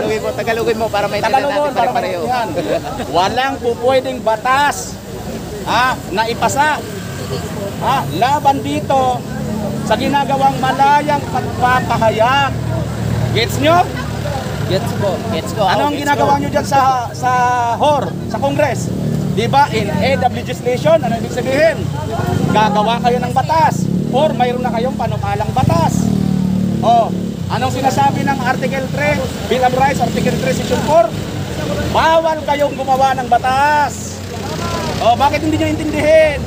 yun. Tagalogin mo para may Tagalogin para pareho. yan. Walang pupwedeng batas na ipasa laban dito sa ginagawang malayang pagpapahayag. Gets nyo? Gets ko. Ano ang ginagawa nyo dyan sa HOR, sa Congress? Diba, in aid of legislation, ano ibig sabihin? Gagawa kayo ng batas or mayroon na kayong panukalang batas. Anong sinasabi ng Article 3, Bill of Rights, Article 3, Section 4? Bawal kayong gumawa ng batas. Bakit hindi nyo intindihin?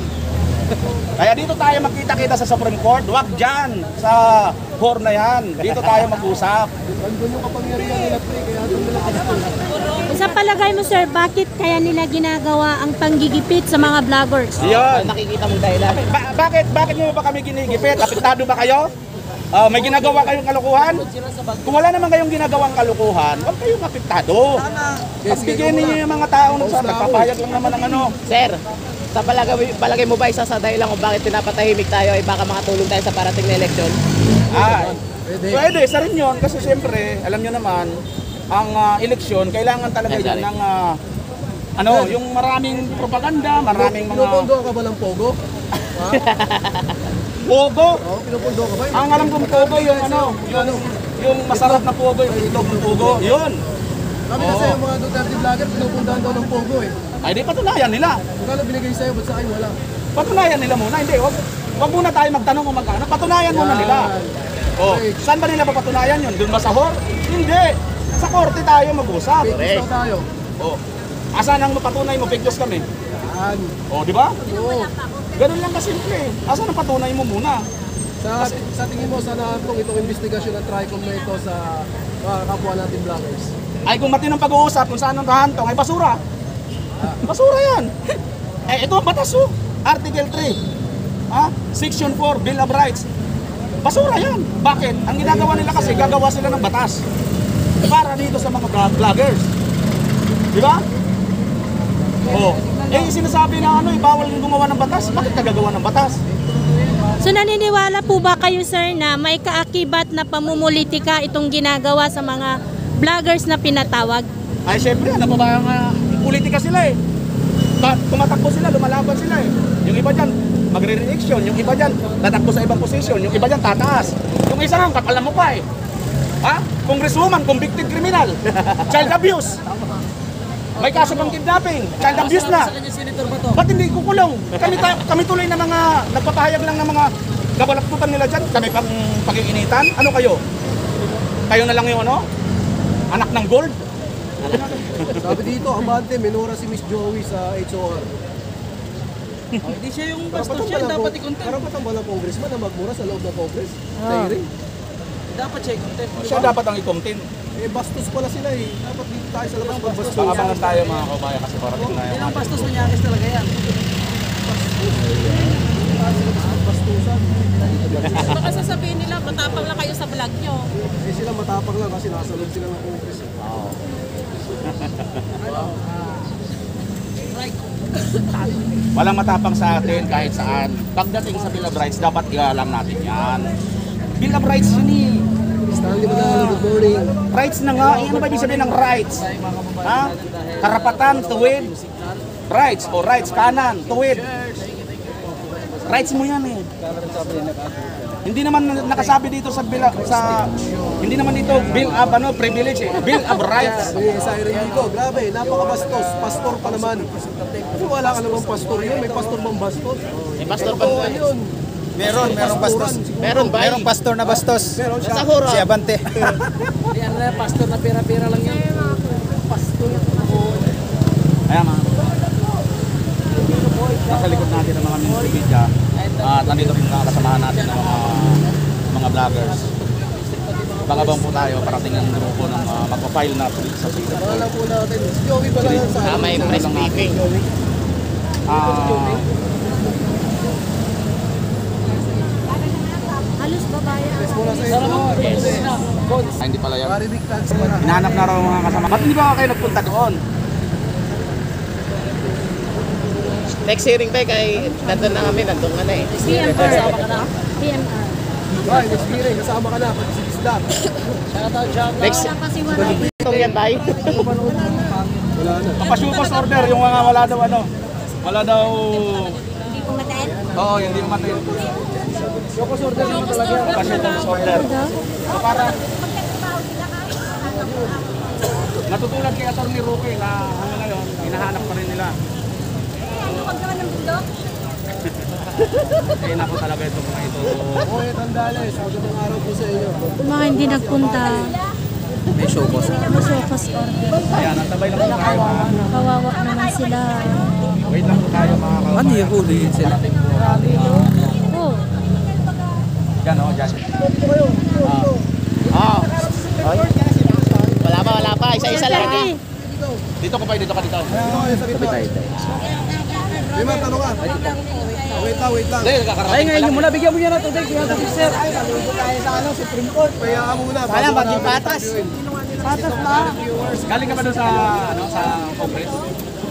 Kaya dito tayo magkita-kita sa Supreme Court, wag dyan sa HOR na yan. Dito tayo mag-usap. Sa palagay mo sir, bakit kaya nila ginagawa ang panggigipit sa mga vloggers? Yun. Nakikita mong dahilan. Bakit nyo ba kami ginigipit? Apektado ba kayo? May ginagawa kayong kalukuhan? Kung wala naman kayong ginagawang kalukuhan, huwag kayong apektado. Pagbigyan ninyo yung mga taong nagpapahayag lang naman ng ano. Sir, sa palagay mo ba isa sa dahilan kung bakit pinapatahimik tayo ay baka makatulong tayo sa parating na eleksyon? Pwede, isa rin yun. Kasi siyempre, alam nyo naman, ang eleksyon, kailangan talaga yan ng yung maraming propaganda, maraming mga... Pinupondo ka ba ng Pogo? Pogo? Oo, pinupondo ka ba? Ang alam kong Pogo yung yung masarap na Pogo, yung itlog ng Pogo. Yun. Kami kasi yung mga Duterte vlogger, pinupundahan daw ng Pogo eh. Ay, di patunayan nila. Magkano binigay sa'yo, ba't sa akin wala? Patunayan nila muna. Hindi, wag muna tayo magtanong kung magkano. Patunayan muna nila. Saan ba nila papatunayan yun? Doon ba sa HOR? Hindi. Sa korte tayo mag-usap. Fake news tayo. Asan ang mapatunay mo? Fake news kami. Yan. Di ba? Oo. Ganun lang kasimple. Asan ang patunay mo muna? Sa tingin mo, sana itong investigasyon ng TRICOM na ito sa mga kapwa natin vloggers? Ay kung matinong pag-uusap kung saan ang kahantong ay basura. Basura yan. Ito ang batas Article 3. Section 4, Bill of Rights. Basura yan. Bakit? Ang ginagawa nila kasi gagawa sila ng batas para dito sa mga vloggers. Di ba? Sinasabi na bawal yung gumawa ng batas. Bakit ka gagawa ng batas? So naniniwala po ba kayo sir na may kaakibat na pamumulitika itong ginagawa sa mga vloggers na pinatawag? Ay syempre, ano pa ba ang politika sila tumatakbo sila, lumalaban sila Yung iba dyan, magre-reaction. Yung iba dyan, tatakbo sa ibang posisyon. Yung iba dyan, tataas. Yung isa nga, kapal na mukha Congresswoman, convicted criminal. Child abuse. May kaso pang kidnapping. Child abuse na. Ba't hindi kukulong? Kami tuloy na mga nagpapahayag lang ng mga kabalaktutan nila dyan. Kami pang pag-iinitan. Ano kayo? Kayo na lang yung anak ng gold? Sabi dito, abante, minura si Miss Joey sa HOR. Hindi siya yung bastos siya, dapat i-content. Karapatan ba ng congressman na magmura sa loob ng congress? Sa hearing? Dapat siya i-content. Siya dapat ang i-content. Bastos pala sila Dapat dito tayo sa labas magbastos. Abangan tayo mga kabayan kasi parating na Ilang bastos na nyakis talaga yan. Bastusan. Baka sasabihin nila, matapang lang kayo sa vlog nyo. Sila matapang lang kasi nasa loob sila ng congress. Walang matapang sa atin kahit saan. Pagdating sa Bill of Rights, dapat ialam natin yan. Bill of Rights yun Stanley Manalo, good morning. Rights na nga. Ano ba ibig sabihin ng rights? Karapatan, tuwid. Rights o rights, kanan, tuwid. Rights mo yan Hindi naman nakasabi dito sa bill hindi naman dito bill of privilege Bill of rights. Sa hearing dito, grabe, napakabastos. Pastor pa naman. Kasi wala ka namang pastor yun. May pastor bang bastos? May pastor ba yun? Merong bastos. Meron ba? Merong pastor na bastos. Meron siya. Sa HOR. Si Abante. Hindi, pastor na pera-pera lang yan. Pastor. Ayan nasa likod natin ng mga media at nandito rin mga kasamahan natin ng mga vloggers. Bangabang po tayo, parating ang grupo ng magpa-file na sa police. Wala po natin. Si Joey pala yan sa akin. May press briefing. Halos babayan. Mula sa ito. Hindi pala yan. Pari Big Tags pala. Hinahanap na raw mga kasama. Ba't hindi ba kayo nagpunta doon? Next hearing tayo kay nandun na kami, nandun ka na PMR. Kasama ka na? PMR. Right, next hearing. Kasama ka na. Pag-isip-isda. Shout out, shout out. Next, Wala pa si Waray. pastor yan tayo. Papasupos order, yung mga wala daw ano. Wala daw... Hindi po matayin? Oo, hindi mamatay. Supos order naman talaga. Papasupos order. So para... Natutulad kay Atty. Roque na hanggang ngayon, hinahanap pa rin nila. Huwag naman ng bundok. Eh naku talaga ito mga ito. Okay, Tandales, magandang araw po sa inyo. Yung mga hindi nagpunta. May showcase. Masokos order. Ayan, nantabay lang po tayo mga... Kawawa naman sila. Wait lang po tayo mga kawawa. Ano yung huliin sila? Oh. Yan o, dyan. Oh. Wala pa. Isa-isa lang ha. Dito ka pa, dito ka dito. May mga tanong ka. Wait lang. Hindi, kakarating. Ay, ngayon muna, bigyan mo niya ng tubig. Bigyan ng sir. Supreme Court. Kaya muna. Wala, maging patas. Patas pa. Galing ka ba doon sa, ano, sa Congress?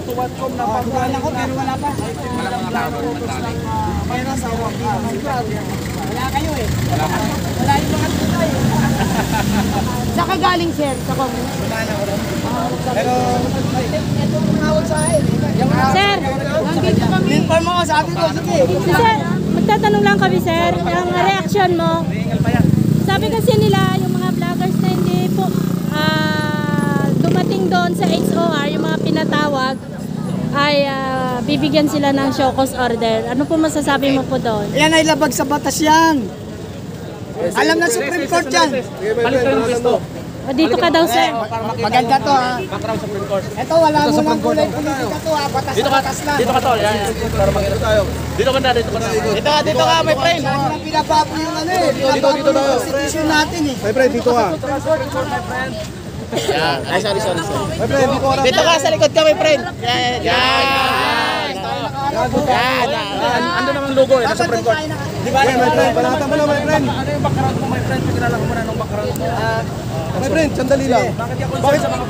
Tuwad ko na pagkuhan ako, pero wala pa. Wala mga tao doon nagdali. Mayroon sa awang. Wala kayo eh. Wala ka. Wala yung mga tutay. Saka galing sir sa Congress. Pero, ito tumawag sa akin. Sir, nandito kami. Inform mo, sabi ko, sige. Sir, magtatanong lang kami sir. Yung reaction mo. Sabi kasi nila, yung mga vloggers na hindi po dumating doon sa HOR, yung mga pinatawag, ay bibigyan sila ng show cause order. Ano po masasabi mo po doon? Yan ay labag sa batas yan. Alam na Supreme Court yan. Balik tayo ng pwesto. O dito ka daw sir. Maganda to ha. Background sa Supreme Court. Ito wala mo ng kulay politika to ha. Batas Dito na ka, batas lang. dito ka tol. Yan. Para makita tayo. Dito ka na, dito ka na. Dito ka, my friend. Saan lang pinapabo yung ano eh. Pinapabo yung constitution natin eh. My friend, dito ka. Yan. Ay, sorry. My friend, dito ka. Dito ka, sa likod ka, my friend. Yan. Ando naman logo eh, sa Supreme Court. Di ba? My friend, balatan mo na, my friend. Ano yung background mo, my friend? Pagkilala ko muna ng background mo. My friend, sandali lang.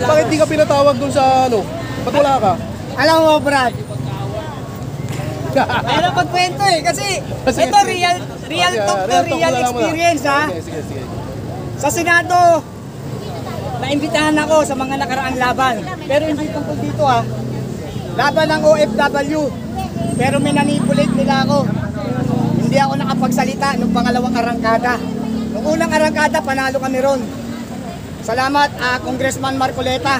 Bakit di ka pinatawag dun sa ano? Ba't wala ka? Alam mo, Brad. Mayroon pagkwento eh. Kasi ito real talk to real experience ha. Sige. Sa Senado, naimbitahan ako sa mga nakaraang laban. Pero hindi tungkol dito ha. Laban ng OFW. Pero minanipulate nila ako. Hindi ako nakapagsalita nung pangalawang arangkada. Nung unang arangkada, panalo kami ron. Salamat, Congressman Marcoleta.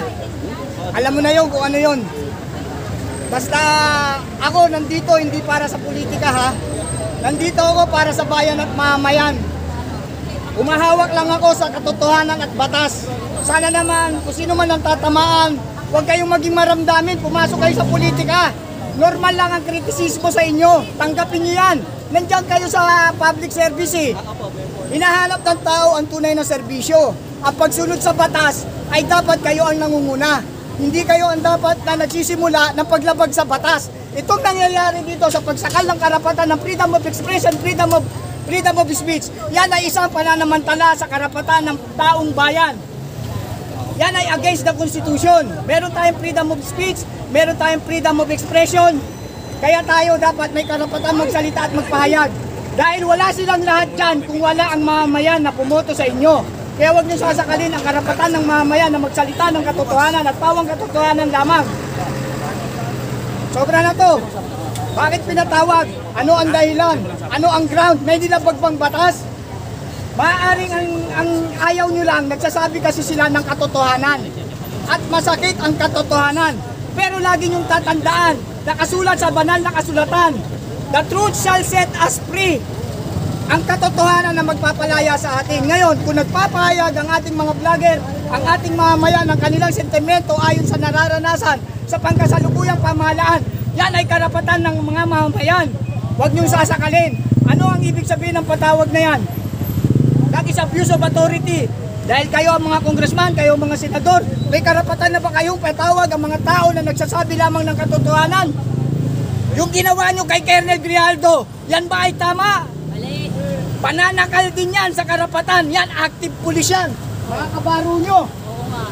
Alam mo na yun kung ano yun. Basta ako nandito hindi para sa politika ha. Nandito ako para sa bayan at mamayan. Umahawak lang ako sa katotohanan at batas. Sana naman kung sino man ang tatamaan, huwag kayong maging maramdamin, pumasok kayo sa politika. Normal lang ang kritisismo sa inyo. Tanggapin niyo yan. Nandiyan kayo sa public service eh. Hinahanap ng tao ang tunay na serbisyo. Ang pagsunod sa batas ay dapat kayo ang nangunguna. Hindi kayo ang dapat na nagsisimula ng paglabag sa batas. Itong nangyayari dito sa pagsakal ng karapatan ng freedom of expression, freedom of speech, yan ay isang pananamantala sa karapatan ng taong bayan. Yan ay against the Constitution. Meron tayong freedom of speech, meron tayong freedom of expression. Kaya tayo dapat may karapatan magsalita at magpahayag. Dahil wala silang lahat dyan kung wala ang mamamayan na pumoto sa inyo. Kaya huwag niyo sasakalin ang karapatan ng mamamayan na magsalita ng katotohanan at pawang katotohanan lamang. Sobra na to. Bakit pinatawag? Ano ang dahilan? Ano ang ground? May nilabagbang batas? Maaaring ang ayaw nyo lang, nagsasabi kasi sila ng katotohanan. At masakit ang katotohanan. Pero lagi nyong tatandaan, nakasulat sa banal na kasulatan, the truth shall set us free. Ang katotohanan na magpapalaya sa atin. Ngayon, kung nagpapahayag ang ating mga vlogger, ang ating mamamayan ng kanilang sentimento ayon sa nararanasan sa pangkasalukuyang pamahalaan, yan ay karapatan ng mga mamamayan. Huwag niyong sasakalin. Ano ang ibig sabihin ng patawag na yan? That is abuse of authority. Dahil kayo ang mga congressman, kayo ang mga senador, may karapatan na ba kayong patawag ang mga tao na nagsasabi lamang ng katotohanan? Yung ginawa nyo kay Colonel Grijaldo, yan ba ay tama? Mali. Pananakal din yan sa karapatan. Yan, active police yan. Mga kabaro nyo. Oo nga.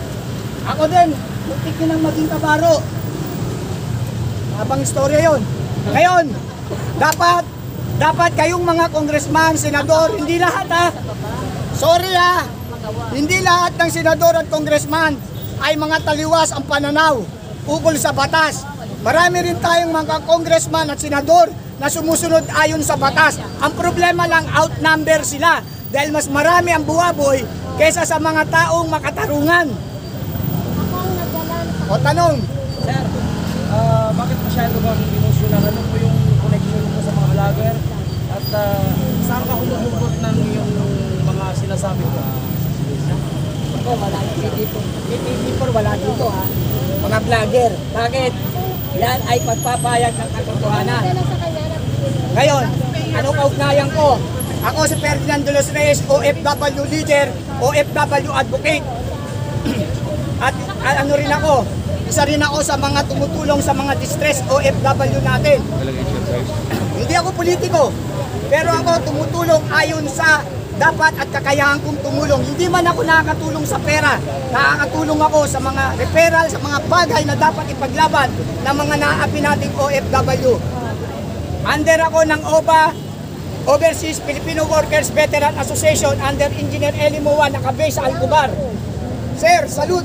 Ako din, muntik nyo nang maging kabaro. Habang istorya yon. Ngayon, dapat kayong mga congressman, senador, hindi lahat ha. Sorry ha. Hindi lahat ng senador at congressman ay mga taliwas ang pananaw ukol sa batas. Marami rin tayong mga congressman at senador na sumusunod ayon sa batas. Ang problema lang, outnumber sila dahil mas marami ang buwaboy kaysa sa mga taong makatarungan. O tanong, Sir, bakit masyado bang emosyonal? Ano po yung connection mo sa mga vlogger? At saan ka humuhugot ng yung mga sinasabi mo? ako wala yung TV4, wala dito ha. Mga vlogger, bakit? Yan ay pagpapayag ng katotohanan. Ngayon, ano kaugnayan ko? Ako si Ferdinand de los Reyes, OFW leader, OFW advocate. At ano rin ako, isa rin ako sa mga tumutulong sa mga distress OFW natin. Hindi ako politiko, pero ako tumutulong ayon sa dapat at kakayahan kong tumulong. Hindi man ako nakakatulong sa pera, nakakatulong ako sa mga referral, sa mga bagay na dapat ipaglaban ng mga naaapi nating OFW. Under ako ng OBA, Overseas Filipino Workers Veteran Association, under Engineer Eli Moa, nakabase sa Alcobar. Sir, salute!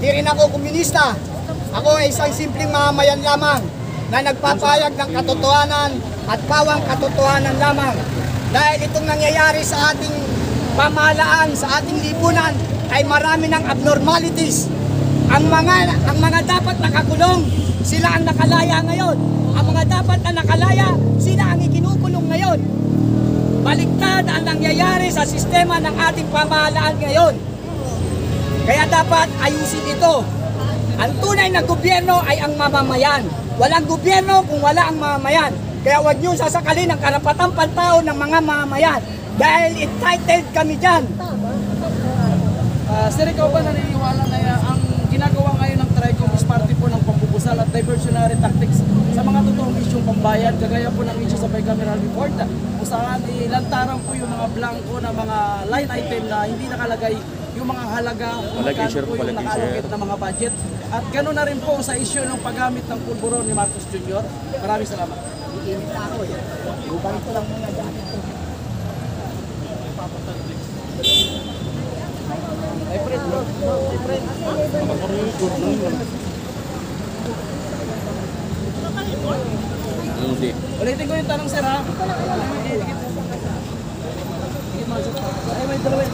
Di rin ako komunista. Ako ay isang simpleng mamamayan lamang na nagpapayag ng katotohanan at pawang katotohanan lamang. Dahil itong nangyayari sa ating pamahalaan, sa ating lipunan, ay marami ng abnormalities. Ang mga dapat nakakulong, sila ang nakalaya ngayon. Ang mga dapat na nakalaya, sila ang ikinukulong ngayon. Baliktad ang nangyayari sa sistema ng ating pamahalaan ngayon. Kaya dapat ayusin ito. Ang tunay na gobyerno ay ang mamamayan. Walang gobyerno kung wala ang mamamayan. Kaya huwag niyo sasakalin ang karapatang pantao ng mga mamamayan. Dahil entitled kami dyan. Sir, ikaw ba naniniwala na ang ginagawa ngayon ng TRICOM is parte po ng pambubusal at diversionary tactics sa mga totoong isyong pambayan, kagaya po ng issue sa bicameral report kung saan ilantaran po yung mga blanco na mga line item na hindi nakalagay yung mga halaga, kung magkano po yung nakalagay na mga budget. At gano'n na rin po sa issue ng paggamit ng pulburon ni Marcos Jr. Maraming salamat. Iinit na ako eh. Bubalik ko lang muna dyan. Ay, friend, bro. Ay, friend. Ulitin ko yung tanong, sir, ha? Ay, may dalawa.